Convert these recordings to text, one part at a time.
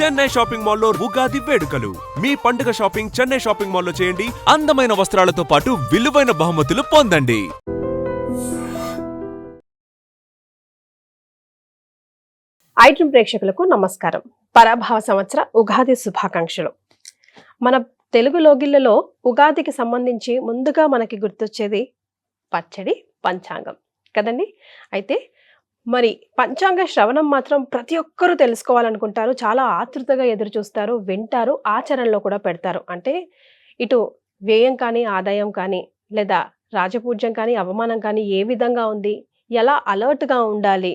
Chennai shopping మాల్లో ఉగాది వేడుకలు. మీ పండుగ షాపింగ్ చెన్నై షాపింగ్ మాల్లో చేయండి. అందమైన వస్త్రాలతో పాటు విలువైన బహుమతులు పొందండి. ఐడ్రీమ్ ప్రేక్షకులకు నమస్కారం. పరాభవ సంవత్సర ఉగాది శుభాకాంక్షలు. మన తెలుగు లోగిళ్లలో ఉగాదికి సంబంధించి ముందుగా మనకి గుర్తొచ్చేది పచ్చడి, పంచాంగం కదండి. అయితే మరి పంచాంగ శ్రవణం మాత్రం ప్రతి ఒక్కరూ తెలుసుకోవాలనుకుంటారు, చాలా ఆతృతగా ఎదురు చూస్తారు, వింటారు, ఆచరణలో కూడా పెడతారు. అంటే ఇటు వ్యయం కానీ, ఆదాయం కానీ, లేదా రాజపూజ్యం కానీ, అవమానం కానీ ఏ విధంగా ఉంది, ఎలా అలర్ట్గా ఉండాలి,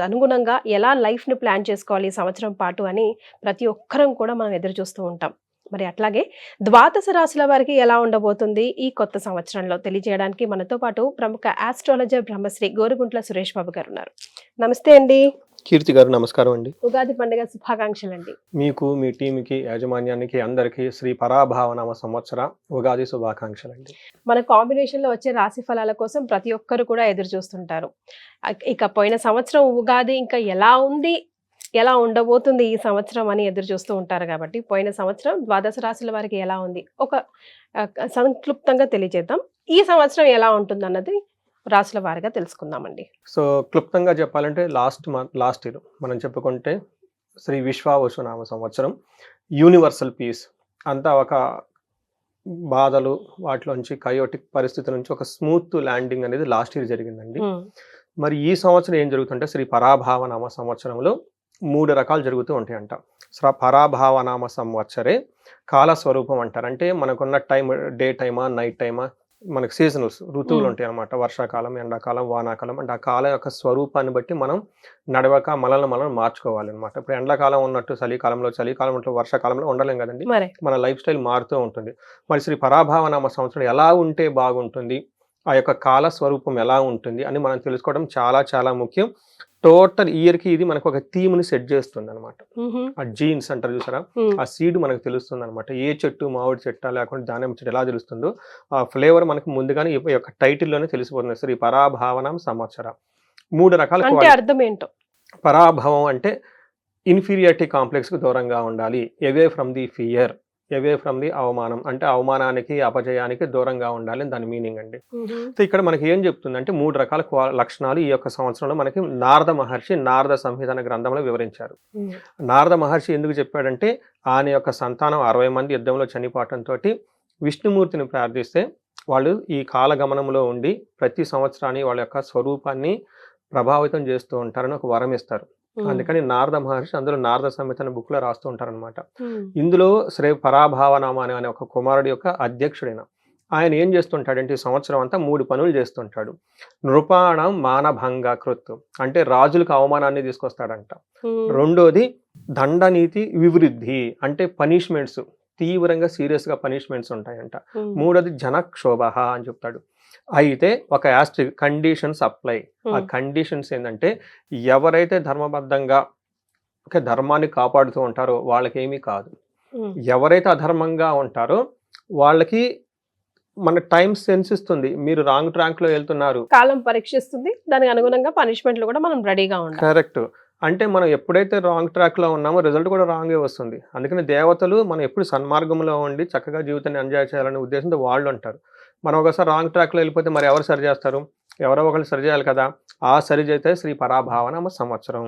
అనుగుణంగా ఎలా లైఫ్ని ప్లాన్ చేసుకోవాలి ఈ సంవత్సరం పాటు అని ప్రతి ఒక్కరం కూడా మనం ఎదురు చూస్తూ ఉంటాం. మరి అట్లాగే ద్వాదశ రాశుల వారికి ఎలా ఉండబోతుంది ఈ కొత్త సంవత్సరంలో తెలియజేయడానికి మనతో పాటు ప్రముఖ ఆస్ట్రాలజర్ బ్రహ్మశ్రీ గోరుగుంట్ల సురేష్ బాబు గారు ఉన్నారు. నమస్తే అండి. కీర్తి గారు నమస్కారం అండి. ఉగాది పండుగ శుభాకాంక్షలు అండి. మీకు, మీ టీంకి, యాజమాన్యానికి అందరికీ శ్రీ పరాభావనామ సంవత్సర ఉగాది శుభాకాంక్షలు అండి. మన కాంబినేషన్ లో వచ్చే రాశి ఫలాల కోసం ప్రతి ఒక్కరు కూడా ఎదురు చూస్తుంటారు. ఇక పోయిన సంవత్సరం ఉగాది ఇంకా ఎలా ఉంది, ఎలా ఉండబోతుంది ఈ సంవత్సరం అని ఎదురు చూస్తూ ఉంటారు. కాబట్టి పోయిన సంవత్సరం ద్వాదశ రాశుల వారికి ఎలా ఉంది ఒక సంక్లుప్తంగా తెలియజేద్దాం. ఈ సంవత్సరం ఎలా ఉంటుంది అన్నది రాశుల వారిగా తెలుసుకుందామండి. సో క్లుప్తంగా చెప్పాలంటే లాస్ట్ ఇయర్ మనం చెప్పుకుంటే శ్రీ విశ్వావసునామ సంవత్సరం, యూనివర్సల్ పీస్ అంతా ఒక బాధలు వాటిలోంచి కయోటిక్ పరిస్థితుల నుంచి ఒక స్మూత్ ల్యాండింగ్ అనేది లాస్ట్ ఇయర్ జరిగిందండి. మరి ఈ సంవత్సరం ఏం జరుగుతుంటే శ్రీ పరాభావనామ సంవత్సరంలో 3 రకాలు జరుగుతూ ఉంటాయంట. పరాభావనామ సంవత్సరే కాలస్వరూపం అంటారు. అంటే మనకున్న టైం, డే టైమా, నైట్ టైమా, మనకు సీజనల్స్, ఋతువులు ఉంటాయి అన్నమాట. వర్షాకాలం, ఎండాకాలం, వానాకాలం. అంటే ఆ కాలం యొక్క స్వరూపాన్ని బట్టి మనం నడవక మనల్ని మార్చుకోవాలి అనమాట. ఇప్పుడు ఎండాకాలం ఉన్నట్టు చలికాలంలో ఉన్నట్టు వర్షాకాలంలో ఉండలేం కదండి. మన లైఫ్ స్టైల్ మారుతూ ఉంటుంది. మరి శ్రీ పరాభావనామ సంవత్సరం ఎలా ఉంటే బాగుంటుంది, ఆ యొక్క కాల స్వరూపం ఎలా ఉంటుంది అని మనం తెలుసుకోవడం చాలా చాలా ముఖ్యం. టోటల్ ఇయర్ కి ఇది మనకు ఒక థీమ్ ని సెట్ చేస్తుంది అనమాట. ఆ జీన్స్ అంటారు చూసారా, ఆ సీడ్ మనకు తెలుస్తుంది అనమాట. ఏ చెట్టు, మామిడి చెట్టు లేకుంటే దానిమ్మ చెట్టు ఎలా తెలుస్తుందో ఆ ఫ్లేవర్ మనకు ముందుగానే ఈ యొక్క టైటిల్లోనే తెలిసిపోతుంది. శ్రీ పరాభావనం సంవత్సర. 3 రకాల అర్థం ఏంటో. పరాభవం అంటే ఇన్ఫీరియారిటీ కాంప్లెక్స్ కు దూరంగా ఉండాలి, away from the fear, away from the అవమానం, అంటే అవమానానికి, అపజయానికి దూరంగా ఉండాలి దాని మీనింగ్ అండి. సో ఇక్కడ మనకి ఏం చెప్తుంది అంటే 3 రకాల లక్షణాలు ఈ యొక్క సంవత్సరంలో మనకి నారద మహర్షి నారద సంహిత అనే గ్రంథంలో వివరించారు. నారద మహర్షి ఎందుకు చెప్పాడంటే ఆయన యొక్క సంతానం 60 మంది యుద్ధంలో చనిపోవటంతో విష్ణుమూర్తిని ప్రార్థిస్తే వాళ్ళు ఈ కాలగమనంలో ఉండి ప్రతి సంవత్సరాన్ని వాళ్ళ యొక్క స్వరూపాన్ని ప్రభావితం చేస్తూ ఉంటారని ఒక వరం ఇస్తారు. అందుకని నారద మహర్షి అందులో నారద సంహిత అనే బుక్ లో రాస్తూ ఉంటారనమాట. ఇందులో శ్రీ పరాభావనామ అనే ఒక కుమారుడి యొక్క అధ్యక్షుడైన ఆయన ఏం చేస్తుంటాడంటే ఈ సంవత్సరం అంతా 3 పనులు చేస్తుంటాడు. నృపాణం మానభంగ కృత్, అంటే రాజులకు అవమానాన్ని తీసుకొస్తాడంట. రెండోది దండనీతి వివృద్ధి, అంటే పనిష్మెంట్స్, తీవ్రంగా సీరియస్ గా పనిష్మెంట్స్ ఉంటాయంట. మూడోది జనక్షోభ అని చెప్తాడు. అయితే ఒక యాస్ట్రిక్ కండిషన్స్ అప్లై. ఆ కండిషన్స్ ఏంటంటే ఎవరైతే ధర్మబద్ధంగా ధర్మాన్ని కాపాడుతూ ఉంటారో వాళ్ళకి ఏమీ కాదు, ఎవరైతే అధర్మంగా ఉంటారో వాళ్ళకి మన టైం సెన్స్ ఇస్తుంది, మీరు రాంగ్ ట్రాక్ లో వెళ్తున్నారు, కాలం పరీక్షిస్తుంది, దానికి అనుగుణంగా పనిష్మెంట్లు కూడా మనం రెడీగా ఉండాలి. కరెక్ట్. అంటే మనం ఎప్పుడైతే రాంగ్ ట్రాక్ లో ఉన్నామో రిజల్ట్ కూడా రాంగే వస్తుంది. అందుకని దేవతలు మనం ఎప్పుడు సన్మార్గంలో ఉండి చక్కగా జీవితాన్ని ఎంజాయ్ చేయాలనే ఉద్దేశంతో వాళ్ళు ఉంటారు. మనం ఒకసారి రాంగ్ ట్రాక్ లో వెళ్ళిపోతే మరి ఎవరు సరి చేస్తారు? ఎవరో ఒకళ్ళు సరి చేయాలి కదా. ఆ సరి చేస్తే శ్రీ పరాభావనామ సంవత్సరం.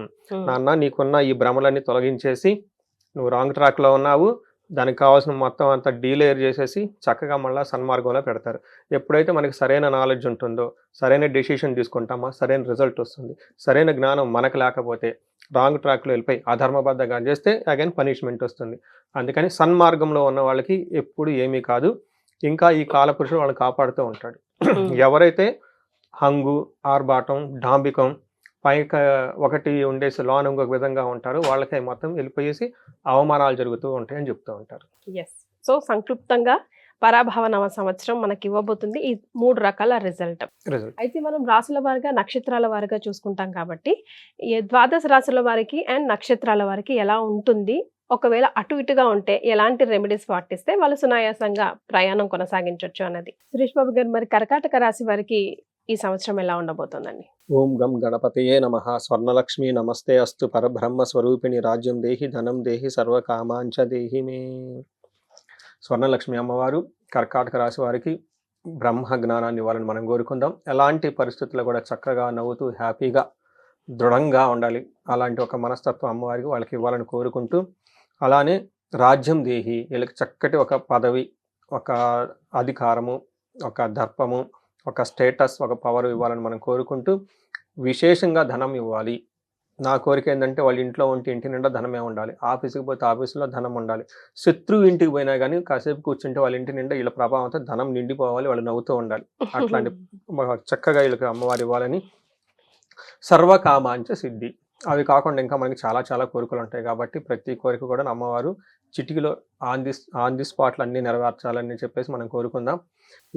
నాన్న నీకున్న ఈ భ్రమలన్నీ తొలగించేసి నువ్వు రాంగ్ ట్రాక్ లో ఉన్నావు, దానికి కావాల్సిన మొత్తం అంతా డీలేయర్ చేసేసి చక్కగా మళ్ళీ సన్మార్గంలో పెడతారు. ఎప్పుడైతే మనకి సరైన నాలెడ్జ్ ఉంటుందో, సరైన డెసిషన్ తీసుకుంటామో సరైన రిజల్ట్ వస్తుంది. సరైన జ్ఞానం మనకు లేకపోతే రాంగ్ ట్రాక్లో వెళ్ళిపోయి అధర్మబద్ధంగా చేస్తే అగైన్ పనిష్మెంట్ వస్తుంది. అందుకని సన్మార్గంలో ఉన్న వాళ్ళకి ఎప్పుడు ఏమీ కాదు. ఇంకా ఈ కాలపురుషుడు వాళ్ళని కాపాడుతూ ఉంటాడు. ఎవరైతే హంగు, ఆర్భాటం, డాంబికం, పైకి ఒకటి ఉండేసి లోన్ ఇంకొక విధంగా ఉంటారు వాళ్ళకి మొత్తం వెళ్ళిపోయేసి అవమానాలు జరుగుతూ ఉంటాయి అని చెప్తూ ఉంటారు. సో సంక్లుప్తంగా పరాభావనామ సంవత్సరం మనకి ఇవ్వబోతుంది ఈ 3 రకాల రిజల్ట్. అయితే మనం రాశుల వారిగా, నక్షత్రాల వారిగా చూసుకుంటాం కాబట్టి ద్వాదశ రాశుల వారికి అండ్ నక్షత్రాల వారికి ఎలా ఉంటుంది, ఒకవేళ అటు ఇటుగా ఉంటే ఎలాంటి రెమెడీస్ పాటిస్తే వాళ్ళు సునాయాసంగా ప్రయాణం కొనసాగించవచ్చు అన్నది. సురేష్ బాబు గారు, మరి కర్కాటక రాశి వారికి ఈ సంవత్సరం ఎలా ఉండబోతోందండి? ఓం గం గణపతయే నమః. స్వర్ణలక్ష్మి నమస్తే అస్తు. పరబ్రహ్మ స్వరూపిణి రాజ్యం దేహి ధనం దేహి సర్వకామాంచ దేహి మే. స్వర్ణలక్ష్మి అమ్మవారు కర్కాటక రాశి వారికి బ్రహ్మ జ్ఞానాన్ని ఇవ్వాలని మనం కోరుకుందాం. ఎలాంటి పరిస్థితుల్లో కూడా చక్కగా నవ్వుతూ హ్యాపీగా దృఢంగా ఉండాలి. అలాంటి ఒక మనస్తత్వం అమ్మవారికి వాళ్ళకి ఇవ్వాలని కోరుకుంటూ, అలానే రాజ్యం దేహి, వీళ్ళకి చక్కటి ఒక పదవి, ఒక అధికారము, ఒక దర్పము, ఒక స్టేటస్, ఒక పవర్ ఇవ్వాలని మనం కోరుకుంటూ, విశేషంగా ధనం ఇవ్వాలి. నా కోరిక ఏంటంటే వాళ్ళ ఇంట్లో ఉంటే ఇంటి నిండా ధనమే ఉండాలి, ఆఫీస్కి పోతే ఆఫీసులో ధనం ఉండాలి, శత్రువు ఇంటికి పోయినా కానీ కాసేపు కూర్చుంటే వాళ్ళ ఇంటి నిండా వీళ్ళ ప్రభావంతో ధనం నిండిపోవాలి, వాళ్ళు నవ్వుతూ ఉండాలి. అట్లాంటి చక్కగా వీళ్ళకి అమ్మవారు ఇవ్వాలని. సర్వకామాంచ సిద్ధి. అవి కాకుండా ఇంకా మనకి చాలా చాలా కోరికలు ఉంటాయి కాబట్టి ప్రతి కోరిక కూడా అమ్మవారు చిటికిలో ఆన్ ది స్పాట్లు అన్ని నెరవేర్చాలని చెప్పేసి మనం కోరుకుందాం.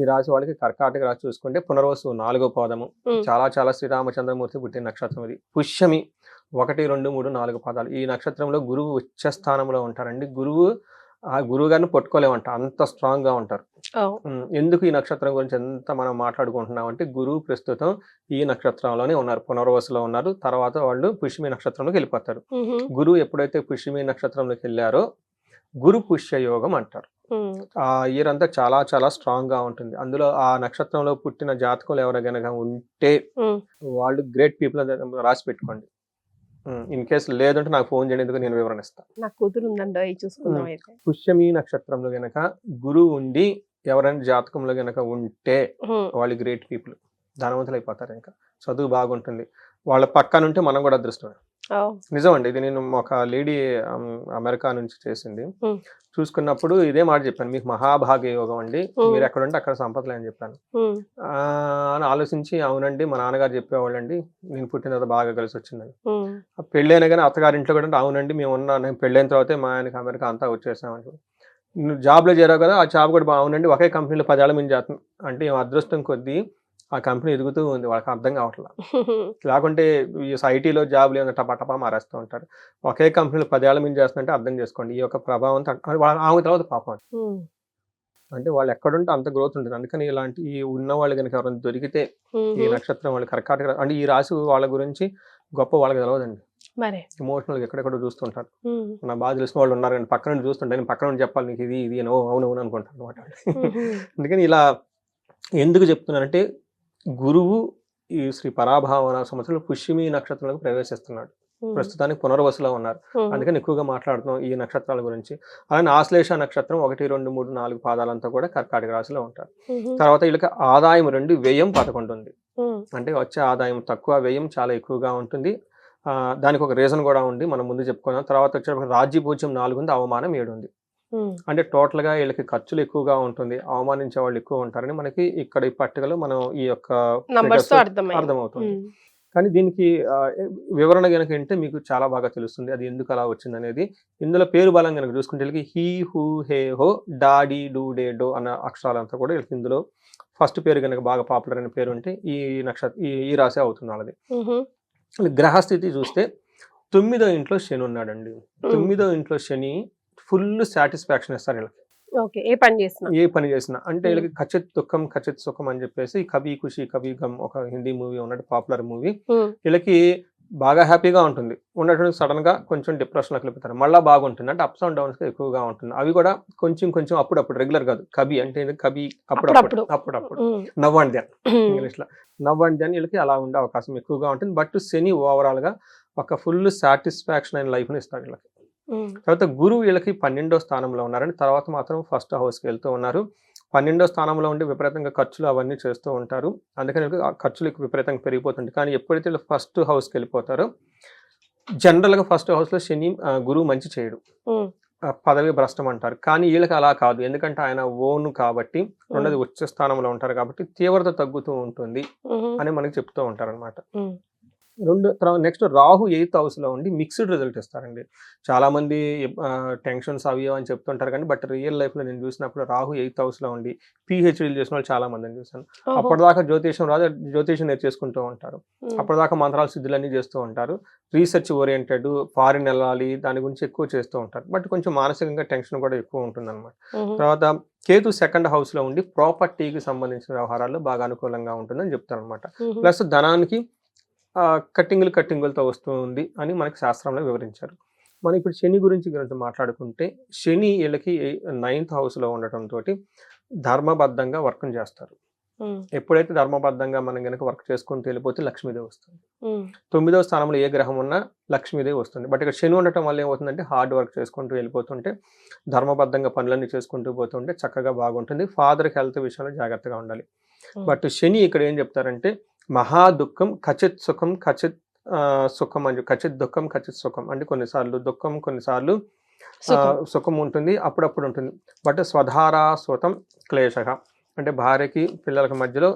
ఈ రాశి వాళ్ళకి కర్కాటక రాశి చూసుకుంటే పునర్వసు 4వ పాదము, చాలా చాలా శ్రీరామచంద్రమూర్తి పుట్టిన నక్షత్రం ఇది. పుష్యమి 1, 2, 3, 4 పాదాలు. ఈ నక్షత్రంలో గురువు ఉచ్చ స్థానంలో ఉంటారండి. ఆ గురువు గారిని పట్టుకోలేమంట, అంత స్ట్రాంగ్ గా ఉంటారు. ఎందుకు ఈ నక్షత్రం గురించి ఎంత మనం మాట్లాడుకుంటున్నాం అంటే, గురువు ప్రస్తుతం ఈ నక్షత్రంలోనే ఉన్నారు, పునర్వసులో ఉన్నారు. తర్వాత వాళ్ళు పుష్యమి నక్షత్రంలోకి వెళ్ళిపోతారు. గురువు ఎప్పుడైతే పుష్యమి నక్షత్రంలోకి వెళ్ళారో గురు పుష్య యోగం అంటారు. ఆ ఇయర్ అంతా చాలా చాలా స్ట్రాంగ్ గా ఉంటుంది. అందులో ఆ నక్షత్రంలో పుట్టిన జాతకులు ఎవరు గనక ఉంటే వాళ్ళు గ్రేట్ పీపుల్ రాసి పెట్టుకోండి. ఇన్ కేస్ లేదంటే నాకు ఫోన్ చేయండి, ఎందుకు నేను వివరణ ఇస్తాను. నాకు కూతురు ఉందండి, చూసుకుందాం. అయితే పుష్యమి నక్షత్రంలో గనక గురువు ఉండి ఎవరైనా జాతకంలో గనక ఉంటే వాళ్ళు గ్రేట్ పీపుల్, ధనవంతులు అయిపోతారు. ఇంకా చదువు బాగుంటుంది. వాళ్ళ పక్కన ఉంటే మనం కూడా అదృష్టమే. నిజం అండి. ఇది నేను ఒక లేడీ అమెరికా నుంచి చేసింది. చూసుకున్నప్పుడు ఇదే మాట చెప్పాను, మీకు మహాభాగ్య యోగం అండి, మీరు ఎక్కడ ఉంటే అక్కడ సంపదలే అని చెప్పాను. అని ఆలోచించి, అవునండి మా నాన్నగారు చెప్పేవాళ్ళండి, నేను పుట్టిన తర్వాత బాగా కలిసి వచ్చిందని. పెళ్ళైనా కానీ అత్తగారింట్లో కూడా అవునండి మేము ఉన్నాను, పెళ్ళైన తర్వాతే మా ఆయనకి అమెరికా అంతా వచ్చేసామని. నువ్వు జాబ్లో చేరావు కదా, ఆ జాబ్ కూడా బాగుందండి, ఒకే కంపెనీలో 10 ఏళ్ళ మీద చేస్తున్నాం అంటే అదృష్టం కొద్దీ ఆ కంపెనీ ఎదుగుతూ ఉంది, వాళ్ళకి అర్థం కావట్లేదు. లేకుంటే ఈ ఐటీలో జాబ్ లేని టపా మారేస్తూ ఉంటారు. ఒకే కంపెనీలో 10 ఏళ్ళ మీద చేస్తుంటే అర్థం చేసుకోండి ఈ యొక్క ప్రభావం. ఆమె తర్వాత పాపం అంటే వాళ్ళు ఎక్కడుంటే అంత గ్రోత్ ఉంటుంది. అందుకని ఇలాంటి ఈ ఉన్న వాళ్ళు కనుక ఎవరైనా దొరికితే ఈ నక్షత్రం వాళ్ళు కర్కాటక అంటే ఈ రాశి వాళ్ళ గురించి గొప్ప వాళ్ళకి తెలవదండి. ఎమోషనల్ ఎక్కడెక్కడ చూస్తుంటారు. నా బాగా తెలిసిన వాళ్ళు ఉన్నారు కానీ పక్కన నుండి చూస్తుంటే నేను పక్కన నుండి చెప్పాలి నీకు ఇది ఇది అవునవును అనుకుంటాను అనమాట. అందుకని ఇలా ఎందుకు చెప్తున్నానంటే, గురువు ఈ శ్రీ పరాభావన సంవత్సరంలో పుష్యమి నక్షత్రంలోకి ప్రవేశిస్తున్నాడు. ప్రస్తుతానికి పునర్వసులో ఉన్నారు. అందుకని ఎక్కువగా మాట్లాడుతున్నాం ఈ నక్షత్రాల గురించి. అలానే ఆశ్లేష నక్షత్రం 1, 2, 3, 4 పాదాలంతా కూడా కర్కాటక రాశిలో ఉంటారు. తర్వాత వీళ్ళకి ఆదాయం 2, వ్యయం 11 ఉంది. అంటే వచ్చే ఆదాయం తక్కువ, వ్యయం చాలా ఎక్కువగా ఉంటుంది. దానికి ఒక రీజన్ కూడా ఉంది, మనం ముందు చెప్పుకున్నాం. తర్వాత వచ్చే రాజ్యపూజ్యం 4 ఉంది, అవమానం 7 ఉంది. అంటే టోటల్ గా వీళ్ళకి ఖర్చులు ఎక్కువగా ఉంటుంది, అవమానించే వాళ్ళు ఎక్కువ ఉంటారని మనకి ఇక్కడ ఈ పట్టికలో మనం ఈ యొక్క అర్థమవుతుంది. కానీ దీనికి వివరణ కనుక ఏంటంటే మీకు చాలా బాగా తెలుస్తుంది అది ఎందుకు అలా వచ్చింది అనేది. ఇందులో పేరు బలం కనుక చూసుకుంటే వీళ్ళకి హీ హూ హే హో డాడీ డూ డే డో అన్న అక్షరాలంతా కూడా వీళ్ళకి ఇందులో ఫస్ట్ పేరు కనుక బాగా పాపులర్ అయిన పేరు ఉంటే ఈ నక్షత్రం ఈ రాశి అవుతుంది వాళ్ళది. గ్రహస్థితి చూస్తే 9వ ఇంట్లో శని ఉన్నాడండి. 9వ ఇంట్లో శని ఫుల్ సాటిస్ఫాక్షన్ ఇస్తారు వీళ్ళకి. ఏ పని చేసినా అంటే వీళ్ళకి ఖచ్చిత్ దుఃఖం ఖచ్చిత్ సుఖం అని చెప్పేసి కభీ ఖుషి కభీ గమ్ ఒక హిందీ మూవీ ఉన్నట్టు పాపులర్ మూవీ. వీళ్ళకి బాగా హ్యాపీగా ఉంటుంది, ఉన్నటువంటి సడన్ గా కొంచెం డిప్రెషన్ లోకి వెళ్ళిపోతారు, మళ్ళీ బాగుంటుంది. అంటే అప్స్ అండ్ డౌన్స్ ఎక్కువగా ఉంటుంది. అవి కూడా కొంచెం కొంచెం అప్పుడప్పుడు, రెగ్యులర్ కాదు. కభీ అంటే కభీ అప్పుడప్పుడు నవ్ అండ్ దెన్, ఇంగ్లీష్ లో నవ్ అండ్ దెన్ వీళ్ళకి అలా ఉండే అవకాశం ఎక్కువగా ఉంటుంది. బట్ శని ఓవరాల్ గా ఒక ఫుల్ సాటిస్ఫాక్షన్ అయిన లైఫ్ ని ఇస్తాడు వీళ్ళకి. తర్వాత గురువు వీళ్ళకి 12వ స్థానంలో ఉన్నారని, తర్వాత మాత్రం ఫస్ట్ హౌస్కి వెళ్తూ ఉన్నారు. 12వ స్థానంలో ఉండి విపరీతంగా ఖర్చులు అవన్నీ చేస్తూ ఉంటారు. అందుకని ఖర్చులు విపరీతంగా పెరిగిపోతుంది. కానీ ఎప్పుడైతే వీళ్ళు ఫస్ట్ హౌస్కి వెళ్ళిపోతారో, జనరల్గా ఫస్ట్ హౌస్లో శని గురువు మంచి చేయడు, పదవి భ్రష్టం అంటారు. కానీ వీళ్ళకి అలా కాదు, ఎందుకంటే ఆయన ఓన్ కాబట్టి, రెండోది ఉచ్చ స్థానంలో ఉంటారు కాబట్టి తీవ్రత తగ్గుతూ ఉంటుంది అని మనకి చెప్తూ ఉంటారు అనమాట. నెక్స్ట్ రాహు 8th హౌస్ లో ఉండి మిక్స్డ్ రిజల్ట్ ఇస్తారండి. చాలా మంది టెన్షన్స్ అవి ఇవి అని చెప్తుంటారు కానీ బట్ రియల్ లైఫ్ లో నేను చూసినప్పుడు రాహు 8th హౌస్ లో ఉండి పిహెచ్డీలు చేసిన వాళ్ళు చాలా మందిని చూసాను. ఓహో. అప్పటిదాకా జ్యోతిషం రాదు, జ్యోతిషం నేర్చేసుకుంటూ ఉంటారు. ఉమ్. అప్పటిదాకా మంత్రాలు సిద్ధులన్నీ చేస్తూ ఉంటారు. రీసెర్చ్ ఓరియంటెడ్, ఫారిన్ వెళ్ళాలి దాని గురించి ఎక్కువ చేస్తూ ఉంటారు. బట్ కొంచెం మానసికంగా టెన్షన్ కూడా ఎక్కువ ఉంటుంది అనమాట. ఉహు. తర్వాత కేతు 2nd హౌస్ లో ఉండి ప్రాపర్టీకి సంబంధించిన వ్యవహారాల్లో బాగా అనుకూలంగా ఉంటుందని చెప్తారు అనమాట. ఉహు. ప్లస్ ధనానికి కట్టింగులతో వస్తుంది అని మనకి శాస్త్రంలో వివరించారు. మనం ఇప్పుడు శని గురించి మాట్లాడుకుంటే శని వీళ్ళకి 9th హౌస్ లో ఉండటంతో ధర్మబద్ధంగా వర్క్ చేస్తారు. ఉమ్. ఎప్పుడైతే ధర్మబద్ధంగా మనం కనుక వర్క్ చేసుకుంటూ వెళ్ళిపోతే లక్ష్మీదేవి వస్తుంది. ఉమ్. 9వ స్థానంలో ఏ గ్రహం ఉన్నా లక్ష్మీదేవి వస్తుంది. బట్ ఇక్కడ శని ఉండటం వల్ల ఏమవుతుందంటే హార్డ్ వర్క్ చేసుకుంటూ వెళ్ళిపోతుంటే ధర్మబద్ధంగా పనులన్నీ చేసుకుంటూ పోతుంటే చక్కగా బాగుంటుంది. ఫాదర్కి హెల్త్ విషయంలో జాగ్రత్తగా ఉండాలి. బట్ శని ఇక్కడ ఏం చెప్తారంటే మహా దుఃఖం ఖచిత్ సుఖం ఖచిత్ సుఖం అని ఖచిత్ దుఃఖం ఖచిత్ సుఖం అంటే కొన్నిసార్లు దుఃఖం కొన్నిసార్లు సుఖం. సుఖం ఉంటుంది, అప్పుడప్పుడు ఉంటుంది. బట్ స్వధారా స్వతం క్లేశగా అంటే భార్యకి పిల్లలకి మధ్యలో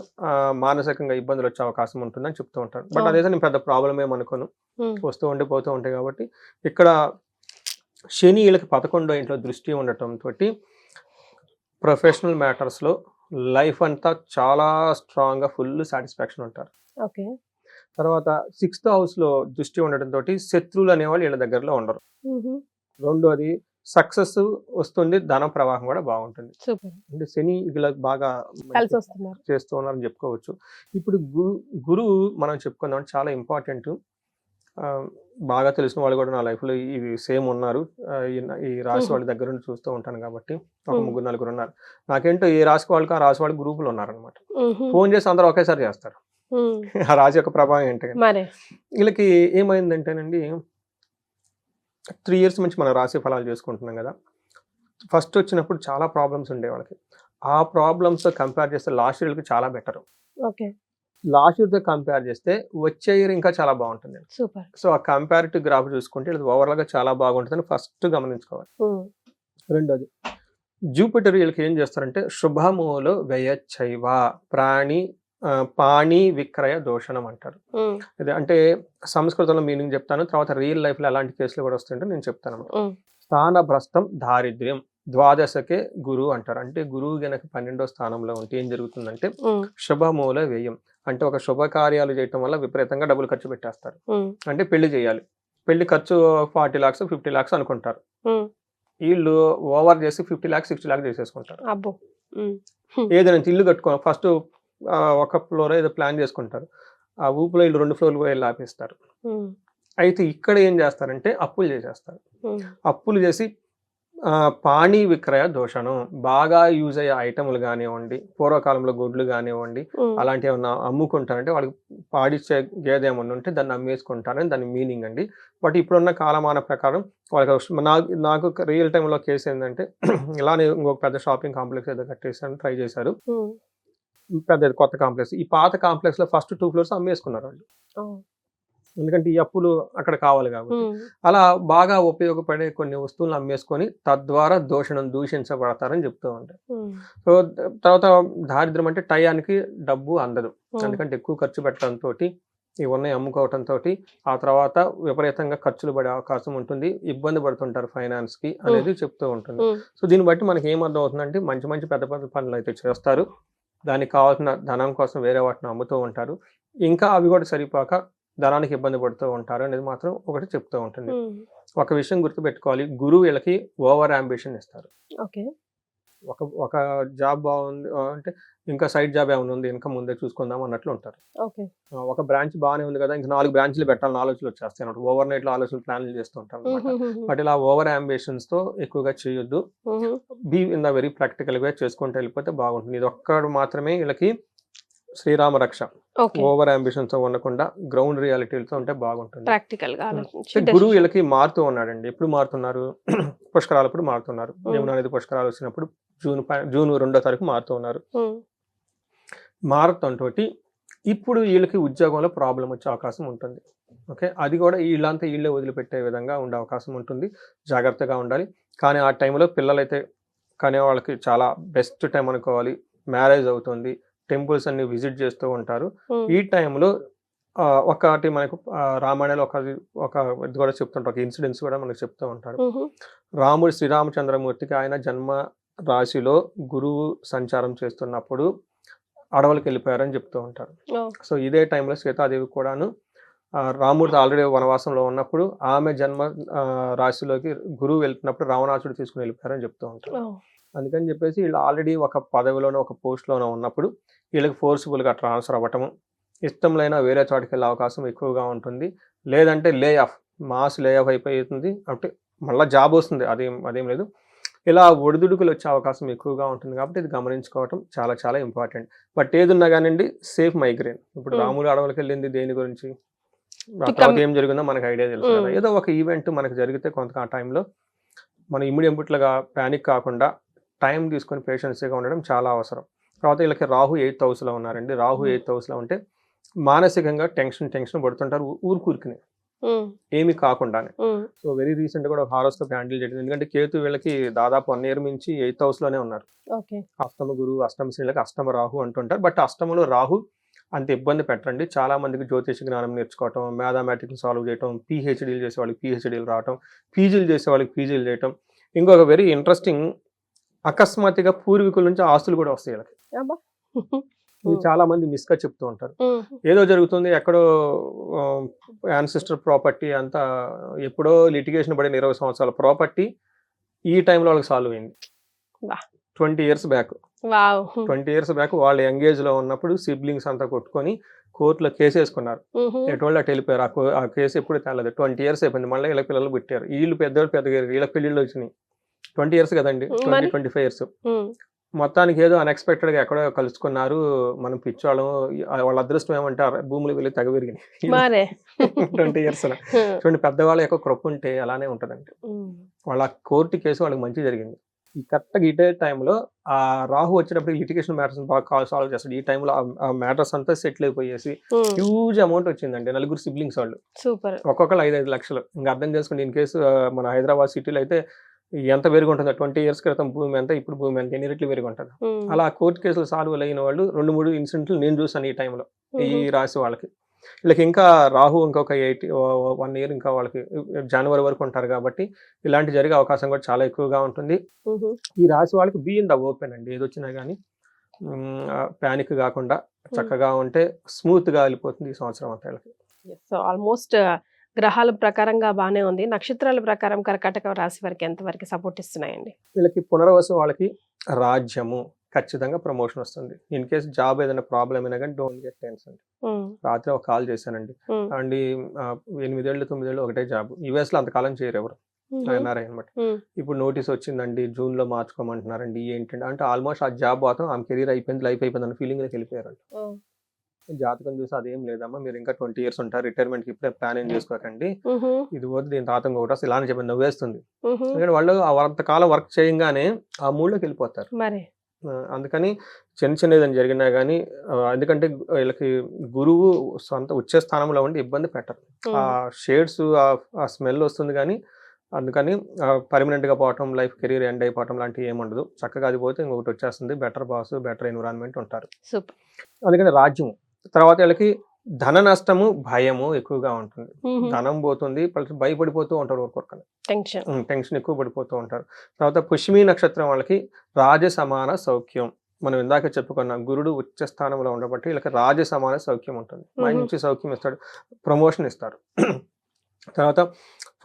మానసికంగా ఇబ్బందులు వచ్చే అవకాశం ఉంటుందని చెప్తూ ఉంటారు. బట్ అదైతే నేను పెద్ద ప్రాబ్లం ఏమనుకోను, ఉమ్. వస్తూ ఉండి పోతూ ఉంటాయి. కాబట్టి ఇక్కడ శని వీళ్ళకి 11వ ఇంట్లో దృష్టి ఉండటంతో ప్రొఫెషనల్ మ్యాటర్స్లో లైఫ్ అంతా చాలా స్ట్రాంగ్గా ఫుల్ సాటిస్ఫాక్షన్ ఉంటారు. ఓకే. తర్వాత 6th హౌస్లో దృష్టి ఉండటంతో శత్రువులు అనేవాళ్ళు వీళ్ళ దగ్గరలో ఉండరు. ఉహు. రెండోది సక్సెస్ వస్తుంది, ధన ప్రవాహం కూడా బాగుంటుంది. సూపర్. అంటే శని వీళ్ళకి బాగా కలిసి వస్తున్నారు. చేస్తూ ఉన్నారని చెప్పుకోవచ్చు. ఇప్పుడు గురువు మనం చెప్పుకుందాం చాలా ఇంపార్టెంట్. బాగా తెలిసిన వాళ్ళు కూడా నా లైఫ్లో ఇవి సేమ్ ఉన్నారు. ఈ రాశి వాళ్ళ దగ్గర నుండి చూస్తూ ఉంటాను కాబట్టి ఒక 3-4 ఉన్నారు. నాకేంటో ఏ రాశి వాళ్ళకి ఆ రాశి వాళ్ళ గ్రూపులు ఉన్నారనమాట. ఉహు. ఫోన్ చేసి అందరూ ఒకేసారి చేస్తారు. ఉమ్. ఆ రాశి యొక్క ప్రభావం ఏంటి? మరే. వీళ్ళకి ఏమైందంటేనండి 3 years నుంచి మనం రాశి ఫలాలు చేసుకుంటున్నాం కదా. ఫస్ట్ వచ్చినప్పుడు చాలా ప్రాబ్లమ్స్ ఉండే వాళ్ళకి. ఆ ప్రాబ్లమ్స్ కంపేర్ చేస్తే లాస్ట్ ఇయర్కి చాలా బెటర్. ఓకే. లాస్ట్ ఇయర్తో కంపేర్ చేస్తే వచ్చే ఇయర్ ఇంకా చాలా బాగుంటుంది. సూపర్. సో ఆ కంపారిటివ్ గ్రాఫ్ చూసుకుంటే ఇది ఓవరాల్గా చాలా బాగుంటుందని ఫస్ట్ గమనించుకోవాలి. ఉమ్. రెండోది జూపిటర్ వీళ్ళకి ఏం చేస్తారంటే శుభములో వ్యయచ్చైవ పాణి విక్రయ దోషణం అంటారు. ఉమ్. ఇది అంటే సంస్కృతంలో మీనింగ్ చెప్తాను, తర్వాత రియల్ లైఫ్లో ఎలాంటి కేసులు కూడా వస్తుంటే నేను చెప్తాను. ఉమ్. స్థాన భ్రష్టం దారిద్ర్యం ద్వాదశకే గురువు అంటారు. అంటే గురువు గనక 12వ స్థానంలో ఉంటే ఏం జరుగుతుందంటే ఉమ్. శుభమూల వ్యయం అంటే ఒక శుభకార్యాలు చేయటం వల్ల విపరీతంగా డబ్బులు ఖర్చు పెట్టేస్తారు. ఉమ్. అంటే పెళ్లి చేయాలి, పెళ్లి ఖర్చు 40 lakhs 50 lakhs అనుకుంటారు. ఉమ్. వీళ్ళు ఓవర్ చేసి 50 lakhs 60 lakhs చేసేసుకుంటారు. అబ్బో. ఉమ్. ఏదైనా ఇల్లు కట్టుకో ఫస్ట్ ఒక ఫ్లోర్ ఏదో ప్లాన్ చేసుకుంటారు. ఆ ఊపులో వీళ్ళు 2 floorలు వెళ్ళి ఆపేస్తారు. ఉమ్. అయితే ఇక్కడ ఏం చేస్తారంటే అప్పులు చేసేస్తారు. ఉమ్. అప్పులు చేసి పాణి విక్రయ దోషణం బాగా యూజ్ అయ్యే ఐటములు కానివ్వండి, పూర్వకాలంలో గుడ్లు కానివ్వండి, ఉమ్. అలాంటివి ఏమన్నా అమ్ముకుంటారంటే వాళ్ళకి పాడిచ్చే గేదె ఏమన్నా ఉంటే దాన్ని అమ్మేసుకుంటారని దాని మీనింగ్ అండి. బట్ ఇప్పుడున్న కాలమాన ప్రకారం వాళ్ళకి నాకు రియల్ టైంలో కేసు ఏంటంటే ఇలానే ఇంకొక పెద్ద షాపింగ్ కాంప్లెక్స్ ఏదో కట్టేసాను, ట్రై చేశారు. ఉమ్. పెద్ద కొత్త కాంప్లెక్స్, ఈ పాత కాంప్లెక్స్ లో ఫస్ట్ 2 floors అమ్మేసుకున్నారు వాళ్ళు. ఓ. ఎందుకంటే ఈ అప్పులు అక్కడ కావాలి కాబట్టి. ఉమ్. అలా బాగా ఉపయోగపడే కొన్ని వస్తువులను అమ్మేసుకొని తద్వారా దూషించబడతారని చెప్తూ ఉంటారు. ఉమ్. సో తర్వాత దారిద్ర్యం అంటే టయానికి డబ్బు అందదు. ఉమ్. ఎందుకంటే ఎక్కువ ఖర్చు పెట్టడంతో ఇవన్నీ అమ్ముకోవటంతో ఆ తర్వాత విపరీతంగా ఖర్చులు పడే అవకాశం ఉంటుంది, ఇబ్బంది పడుతుంటారు ఫైనాన్స్ కి అనేది చెప్తూ ఉంటుంది. ఉమ్. సో దీన్ని బట్టి మనకి ఏమర్థం అవుతుందంటే మంచి మంచి పెద్ద పెద్ద పనులు అయితే చేస్తారు, దానికి కావాల్సిన ధనం కోసం వేరే వాటిని అమ్ముతూ ఉంటారు, ఇంకా అవి కూడా సరిపోక ధనానికి ఇబ్బంది పడుతూ ఉంటారు అనేది మాత్రం ఒకటి చెప్తూ ఉంటుంది. ఉమ్. ఒక విషయం గుర్తుపెట్టుకోవాలి, గురువు వీళ్ళకి ఓవర్ అంబిషన్ ఇస్తారు. ఓకే. ఒక జాబ్ బాగుంది అంటే ఇంకా సైడ్ జాబ్ ఏమైనా ఉంది ఇంకా ముందే చూసుకుందాం అన్నట్లు ఉంటారు. ఓకే. ఒక బ్రాంచ్ బాగానే ఉంది కదా ఇంకా 4 బ్రాంచ్లు పెట్టాలని ఆలోచనలు వచ్చేస్తాయి అన్నట్టు. ఓవర్ నైట్ లో ఆలోచనలు ప్లాన్లు చేస్తూ ఉంటారు అనమాట. బట్ ఇలా ఓవర్ అంబిషన్స్ తో ఎక్కువగా చేయొద్దు. Be in the very practical గా చేసుకుంటూ వెళ్ళిపోతే బాగుంటుంది. ఇది ఒక్కడు మాత్రమే వీళ్ళకి శ్రీరామ రక్ష. ఓవర్ అంబిషన్స్ తో ఉండకుండా గ్రౌండ్ రియాలిటీలతో ఉంటే బాగుంటుంది. ప్రాక్టికల్ గా గురువు వీళ్ళకి మారుతూ ఉన్నాడండి. ఎప్పుడు మారుతున్నారు? పుష్కరాలప్పుడు మారుతున్నారు. యమునా నది పుష్కరాలు వచ్చినప్పుడు జూన్ 2వ తారీఖు మారుతూ ఉన్నారు. మారతంతో ఇప్పుడు వీళ్ళకి ఉద్యోగంలో ప్రాబ్లం వచ్చే అవకాశం ఉంటుంది. ఓకే, అది కూడా వీళ్ళంతా వీళ్ళే వదిలిపెట్టే విధంగా ఉండే అవకాశం ఉంటుంది. జాగ్రత్తగా ఉండాలి. కానీ ఆ టైంలో పిల్లలైతే కానీ వాళ్ళకి చాలా బెస్ట్ టైం అనుకోవాలి. మ్యారేజ్ అవుతుంది, టెంపుల్స్ అన్ని విజిట్ చేస్తూ ఉంటారు. ఈ టైంలో ఒకటి మనకు రామాయణంలో ఒక ఇది కూడా చెప్తుంటారు. ఒక ఇన్సిడెంట్స్ కూడా మనకు చెప్తూ ఉంటారు. రాముడు శ్రీరామచంద్రమూర్తికి ఆయన జన్మ రాశిలో గురువు సంచారం చేస్తున్నప్పుడు అడవులకు వెళ్ళిపోయారని చెప్తూ ఉంటారు. సో ఇదే టైంలో సీతాదేవి కూడాను రాముడు ఆల్రెడీ వనవాసంలో ఉన్నప్పుడు ఆమె జన్మ రాశిలోకి గురువు వెళ్తున్నప్పుడు రావణాసుడు తీసుకుని వెళ్ళిపోయారని చెప్తూ ఉంటారు. అందుకని చెప్పేసి వీళ్ళు ఆల్రెడీ ఒక పదవిలోనో ఒక పోస్ట్లోనో ఉన్నప్పుడు వీళ్ళకి ఫోర్స్ఫుల్గా ట్రాన్స్ఫర్ అవ్వటము, ఇష్టం లేనా వేరే చోటుకి వెళ్ళే అవకాశం ఎక్కువగా ఉంటుంది. లేదంటే మాస్ లే ఆఫ్ అయిపోతుంది అంటే మళ్ళీ జాబ్ వస్తుంది, అదేం లేదు. ఇలా ఒడిదుడుకులు వచ్చే అవకాశం ఎక్కువగా ఉంటుంది కాబట్టి ఇది గమనించుకోవటం చాలా చాలా ఇంపార్టెంట్. బట్ ఏదున్నా కానివ్వండి సేఫ్ మైగ్రేన్. ఇప్పుడు రాములు అడవులకు వెళ్ళింది దేని గురించి, తర్వాత ఏం జరిగిందో మనకు ఐడియా తెలుసు కదా. ఏదో ఒక ఈవెంట్ మనకు జరిగితే కొంత ఆ టైంలో మనం ఇమ్మీడియట్గా ప్యానిక్ కాకుండా టైం తీసుకొని పేషెన్సీగా ఉండడం చాలా అవసరం. తర్వాత వీళ్ళకి రాహు 8th హౌస్లో ఉన్నారండి. రాహు 8th హౌస్లో ఉంటే మానసికంగా టెన్షన్ పడుతుంటారు ఊరికినే ఏమి కాకుండానే. సో వెరీ రీసెంట్ కూడా ఒక హారోస్కోప్ హ్యాండిల్ చేయడం, ఎందుకంటే కేతు వీళ్ళకి దాదాపు 1 year నుంచి 8th హౌస్లోనే ఉన్నారు. అష్టమ గురువు, అష్టమ శ్రీలకి అష్టమ రాహు అంటుంటారు. బట్ అష్టమలో రాహు అంత ఇబ్బంది పెట్టండి. చాలా మందికి జ్యోతిష జ్ఞానం నేర్చుకోవటం, మ్యాథమెటిక్స్ సాల్వ్ చేయటం, పిహెచ్డీలు చేసే వాళ్ళకి పిహెచ్డీలు రావటం, పీజీలు చేసే వాళ్ళకి పీజీలు చేయటం. ఇంకొక వెరీ ఇంట్రెస్టింగ్, అకస్మాత్తుగా పూర్వీకుల నుంచి ఆస్తులు కూడా వస్తాయి వీళ్ళకి. ఇది చాలా మంది మిస్గా చెప్తూ ఉంటారు. ఏదో జరుగుతుంది ఎక్కడో యాన్సిస్టర్ ప్రాపర్టీ అంతా ఎప్పుడో లిటిగేషన్ పడిన 20 సంవత్సరాల ప్రాపర్టీ ఈ టైంలో వాళ్ళకి సాల్వ్ అయింది. 20 years బ్యాక్. 20 years బ్యాక్ వాళ్ళు యంగేజ్లో ఉన్నప్పుడు సిబ్లింగ్స్ అంతా కొట్టుకొని కోర్టులో కేసు వేసుకున్నారు. ఎటువంటి అటు వెళ్ళిపోయారు. ఆ కేసు ఎప్పుడు తేలదు. 20 years అయిపోయింది. మళ్ళీ వీళ్ళ పిల్లలు పుట్టారు. వీళ్ళు పెద్దగా వీళ్ళ పెళ్ళిళ్ళు వచ్చినాయి. 20 years కదండి, 25 years. మొత్తానికి ఏదో అన్ఎక్స్పెక్టెడ్గా ఎక్కడో కలుసుకున్నారు. మనం పిచ్చోళ్ళం. వాళ్ళ అదృష్టం ఏమంటే భూములు వెళ్ళి తెగ విరిగినాయి 20 years. చూడండి, పెద్దవాళ్ళు యొక్క కృప ఉంటే అలానే ఉంటుందండి. వాళ్ళ కోర్టు కేసు వాళ్ళకి మంచి జరిగింది. ఈ కరెక్ట్గా ఇదే టైంలో ఆ రాహు వచ్చేటప్పుడు లిటిగేషన్ మ్యాటర్స్ బాగా సాల్వ్ చేస్తాడు. ఈ టైంలో ఆ మ్యాటర్స్ అంతా సెటిల్ అయిపోయేసి హ్యూజ్ అమౌంట్ వచ్చిందండి. 4 siblings వాళ్ళు, ఒక్కొక్కరు 5-5 లక్షలు. ఇంకా అర్థం చేసుకోండి. ఇన్ కేసు మన హైదరాబాద్ సిటీలో అయితే ఎంత పెరిగి ఉంటుందో, 20 years క్రితం భూమి ఎంత, ఇప్పుడు భూమి ఎంత, ఎన్ని రెట్లు పెరిగి ఉంటుంది. అలా కోర్టు కేసులు సాల్వ్ అయిన వాళ్ళు 2-3 ఇన్సిడెంట్లు నేను చూసాను ఈ టైంలో. ఈ రాశి వాళ్ళకి, వీళ్ళకి ఇంకా రాహు ఇంకొక 1 year ఇంకా వాళ్ళకి జనవరి వరకు ఉంటారు కాబట్టి ఇలాంటి జరిగే అవకాశం కూడా చాలా ఎక్కువగా ఉంటుంది. ఈ రాశి వాళ్ళకి బీ ఇన్ ద ఓపెన్ అండి. ఏదొచ్చినా కానీ ప్యానిక్ కాకుండా చక్కగా ఉంటే స్మూత్గా వెళ్ళిపోతుంది ఈ సంవత్సరం అంతా వీళ్ళకి. సో ఆల్మోస్ట్ గ్రహాల ప్రకారంగా బాగానే ఉంది. నక్షత్రాల ప్రకారం కర్కాటక రాశి వారికి ఎంతవరకు సపోర్ట్ ఇస్తున్నాయండి? వీళ్ళకి పునర్వసు వాళ్ళకి రాజ్యము, ఖచ్చితంగా ప్రమోషన్ వస్తుంది. ఇన్ కేసు జాబ్ ఏదైనా ప్రాబ్లం అయినా కానీ డోంట్ గెట్ టెన్షన్. రాత్రి ఒక కాల్ చేశానండి అండి, 8 ఏళ్ళు 9 ఏళ్ళు ఒకటే జాబ్. యుఎస్ లో అంతకాలం చేయరు ఎవరు, ఎన్ఆర్ఐ అనమాట. ఇప్పుడు నోటీస్ వచ్చిందండి, జూన్ లో మార్చుకోమంటున్నారండి. ఏంటంటే అంటే ఆల్మోస్ట్ ఆ జాబ్ పోతాం, ఆమె కెరీర్ అయిపోయింది, లైఫ్ అయిపోయింది అన్న ఫీలింగ్ లోకి వెళ్ళిపోయారండి. జాతకం చూసి అదేం లేదమ్మా, మీరు ఇంకా 20 years ఉంటారు, రిటైర్మెంట్ కి ఇప్పుడే ప్లాన్ ఏం చేసుకోకండి, ఇది పోతే దీని తాతం ఒకటి వస్తే ఇలానే చెప్పి నవ్వేస్తుంది. ఎందుకంటే వాళ్ళు అంతకాలం వర్క్ చేయంగానే ఆ మూడ్లోకి వెళ్ళిపోతారు. అందుకని చిన్న ఏదైనా జరిగినా కానీ, ఎందుకంటే వీళ్ళకి గురువు సొంత ఉచ్చ స్థానంలో ఉండి ఇబ్బంది పెట్టరు. ఆ షేడ్స్ ఆ స్మెల్ వస్తుంది కానీ, అందుకని పర్మనెంట్గా పోవటం, లైఫ్ కెరీర్ ఎండ్ అయిపోవటం లాంటివి ఏముండదు. చక్కగా అది పోతే ఇంకొకటి వచ్చేస్తుంది, బెటర్ బాస్, బెటర్ ఎన్విరాన్మెంట్ ఉంటారు. అందుకని రాజ్యం తర్వాత వీళ్ళకి ధన నష్టము, భయము ఎక్కువగా ఉంటుంది. ధనం పోతుంది, భయపడిపోతూ ఉంటారు, ఒక్కొక్కరు టెన్షన్ ఎక్కువ పడిపోతూ ఉంటారు. తర్వాత పుష్యమి నక్షత్రం వాళ్ళకి రాజ సమాన సౌఖ్యం. మనం ఇందాక చెప్పుకున్న గురుడు ఉచ్చ స్థానంలో ఉండబట్టి వీళ్ళకి రాజ సమాన సౌఖ్యం ఉంటుంది. మంచి సౌఖ్యం ఇస్తాడు, ప్రమోషన్ ఇస్తారు. తర్వాత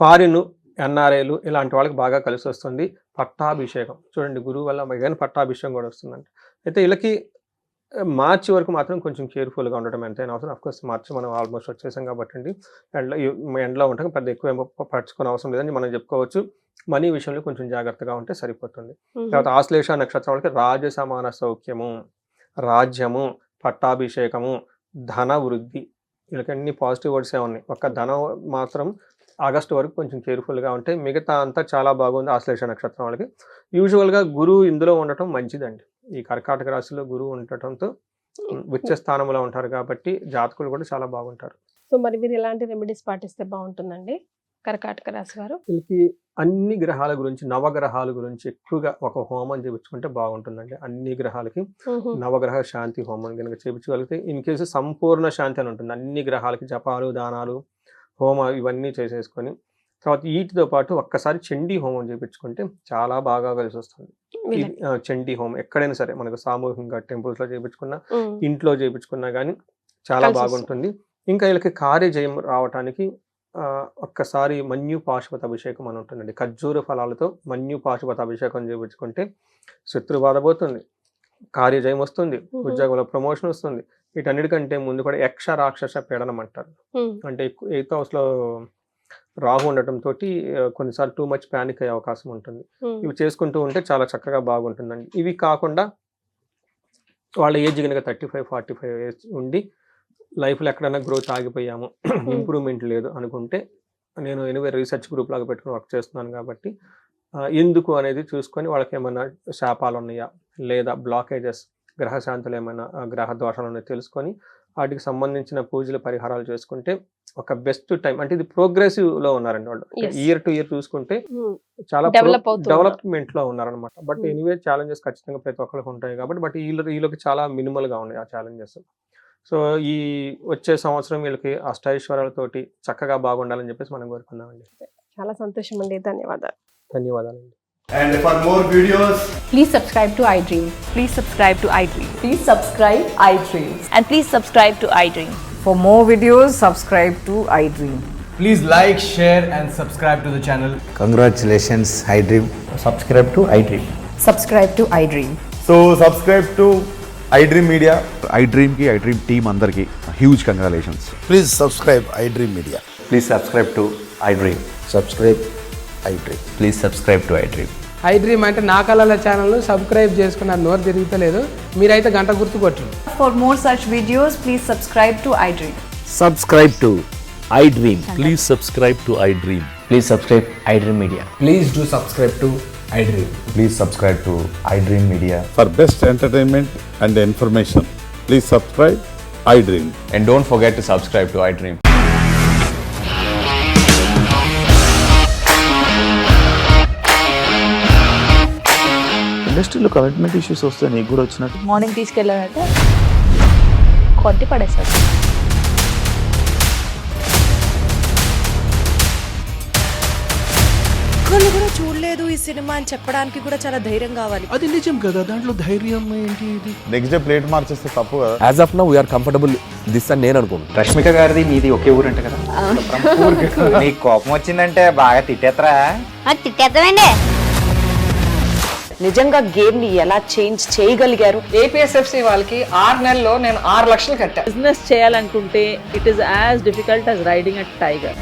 ఫారిన్, ఎన్ఆర్ఐలు ఇలాంటి వాళ్ళకి బాగా కలిసి వస్తుంది. పట్టాభిషేకం చూడండి, గురువు వల్ల కానీ పట్టాభిషేకం కూడా వస్తుందండి. అయితే వీళ్ళకి మార్చి వరకు మాత్రం కొంచెం కేర్ఫుల్గా ఉండడం ఎంతైనా అవసరం. అఫ్కోర్స్ మార్చి మనం ఆల్మోస్ట్ వచ్చేసాం కాబట్టి అండి, ఎండలో ఉంటాం, పెద్ద ఎక్కువ ఏమో పరచుకునే అవసరం లేదని మనం చెప్పుకోవచ్చు. మనీ విషయంలో కొంచెం జాగ్రత్తగా ఉంటే సరిపోతుంది. తర్వాత ఆశ్లేష నక్షత్రం వాళ్ళకి రాజ సమాన సౌఖ్యము, రాజ్యము, పట్టాభిషేకము, ధన వృద్ధి, వీళ్ళకి అన్ని పాజిటివ్ వర్డ్సే ఉన్నాయి. ఒక్క ధనం మాత్రం ఆగస్టు వరకు కొంచెం కేర్ఫుల్గా ఉంటే మిగతా అంతా చాలా బాగుంది ఆశ్లేష నక్షత్రం వాళ్ళకి. యూజువల్గా గురువు ఇందులో ఉండటం మంచిదండి. ఈ కర్కాటక రాశిలో గురువు ఉండటంతో ఉచ్చ స్థానంలో ఉంటారు కాబట్టి జాతకులు కూడా చాలా బాగుంటారు. సో మరి మీరు ఎలాంటి రెమెడీస్ పాటిస్తే బాగుంటుందండి కర్కాటక రాశి వారు? వీళ్ళకి అన్ని గ్రహాల గురించి, నవగ్రహాల గురించి ఎక్కువగా ఒక హోమం చేయించుకుంటే బాగుంటుందండి. అన్ని గ్రహాలకి నవగ్రహ శాంతి హోమం కనుక చేయించగలిగితే ఇన్ కేసు సంపూర్ణ శాంతి అని ఉంటుంది. అన్ని గ్రహాలకి జపాలు, దానాలు, హోమ ఇవన్నీ చేసేసుకొని తర్వాత వీటితో పాటు ఒక్కసారి చండీ హోమం చేయించుకుంటే చాలా బాగా కలిసి వస్తుంది. చండీ హోమం ఎక్కడైనా సరే మనకు సామూహికంగా టెంపుల్స్ లో చేయించుకున్నా, ఇంట్లో చేయించుకున్నా కానీ చాలా బాగుంటుంది. ఇంకా వీళ్ళకి కార్యజయం రావటానికి ఒక్కసారి మన్యు పాశుపత అభిషేకం అని ఉంటుందండి. ఖర్జూర ఫలాలతో మన్యు పాశుపత అభిషేకం చేయించుకుంటే శత్రు బాధ పోతుంది, కార్యజయం వస్తుంది, ఉద్యోగంలో ప్రమోషన్ వస్తుంది. వీటన్నిటికంటే ముందు కూడా యక్ష రాక్షస పీడనం అంటారు. అంటే 8th house లో రాహు ఉండటం తోటి కొన్నిసార్లు టూ మచ్ ప్యానిక్ అయ్యే అవకాశం ఉంటుంది. ఇవి చేసుకుంటూ ఉంటే చాలా చక్కగా బాగుంటుందండి. ఇవి కాకుండా వాళ్ళ ఏజ్ కనుక 35-45 ఏజ్ ఉండి లైఫ్లో ఎక్కడైనా గ్రోత్ ఆగిపోయాము, ఇంప్రూవ్మెంట్ లేదు అనుకుంటే, నేను ఎనివే రీసెర్చ్ గ్రూప్ లాగా పెట్టుకుని వర్క్ చేస్తున్నాను కాబట్టి ఎందుకు అనేది చూసుకొని వాళ్ళకి ఏమైనా శాపాలు ఉన్నాయా లేదా బ్లాకేజెస్, గ్రహశాంతులు ఏమైనా గ్రహ దోషాలు ఉన్నాయో తెలుసుకొని వాటికి సంబంధించిన పూజలు పరిహారాలు చేసుకుంటే ఒక బెస్ట్ టైం. అంటే ఇది ప్రోగ్రెసివ్ లో ఉన్నారండి వాళ్ళు. ఇయర్ టు ఇయర్ చూసుకుంటే చాలా డెవలప్మెంట్ లో ఉన్నారనమాట. బట్ ఎనీవే ఛాలెంజెస్ ఖచ్చితంగా ప్రతి ఒక్కరికి ఉంటాయి కాబట్టి, బట్ వీళ్ళకి చాలా మినిమల్ గా ఉన్నాయి ఆ ఛాలెంజెస్. సో ఈ వచ్చే సంవత్సరం వీళ్ళకి అష్టైశ్వర్యాలతోటి చక్కగా బాగుండాలని చెప్పేసి మనం కోరుకుందామండి. చాలా సంతోషం అండి, ధన్యవాదాలు. ధన్యవాదాలండి. And for more videos, please subscribe to iDream. Please subscribe to iDream. Please subscribe iDream. And please subscribe to iDream. For more videos, subscribe to iDream. please like, share and subscribe to the channel. Congratulations, iDream. Subscribe to iDream. Subscribe to iDream. So subscribe to iDream Media. iDream ki iDream team andarki huge congratulations. Please subscribe iDream Media. Please subscribe to iDream. Subscribe iDream. Please subscribe to iDream. iDream అంటే నా కళల channel subscribe చేసుకున్న నోరు తిరుగుతలేదు, మీరైతే గంట గుర్తు కొట్టండి. For more such videos, please subscribe to iDream. Subscribe to iDream. Please subscribe to iDream. Please subscribe iDream Media. Please do subscribe to iDream. Please subscribe to iDream Media. For best entertainment and information, please subscribe iDream. And don't forget to subscribe to iDream. ఇండస్ట్రీలో commitment issues వస్తే నీకు కూడా వచ్చినట్టు morning తీసుకెళ్ళాలంటే కొట్టి పడేసాడు. ఒక్కళ్ళు కూడా చూడలేదు ఈ సినిమా అని చెప్పడానికి కూడా చాలా ధైర్యం కావాలి. అది నిజం కదా, దాంట్లో ధైర్యం ఏంటి? ఇది నెక్స్ట్ డే ప్లేట్ మార్చేస్తే తప్పు కదా. As of now we are comfortable this అని నేను అనుకుంటున్నాను. రష్మిక గారిది మీది ఒకే ఊరు అంట కదా. నీకు కోపం వచ్చిందంటే బాగా తిట్టేత్తరా? తిట్టేద్దామండి. నిజంగా గేమ్ ని ఎలా చేంజ్ చేయగలిగారు? ఏపీఎస్ఎఫ్సి వాళ్ళకి 6 నెలల్లో నేను 6 లక్షలు కట్టా. బిజినెస్ చేయాలనుకుంటే it is as difficult as riding a tiger.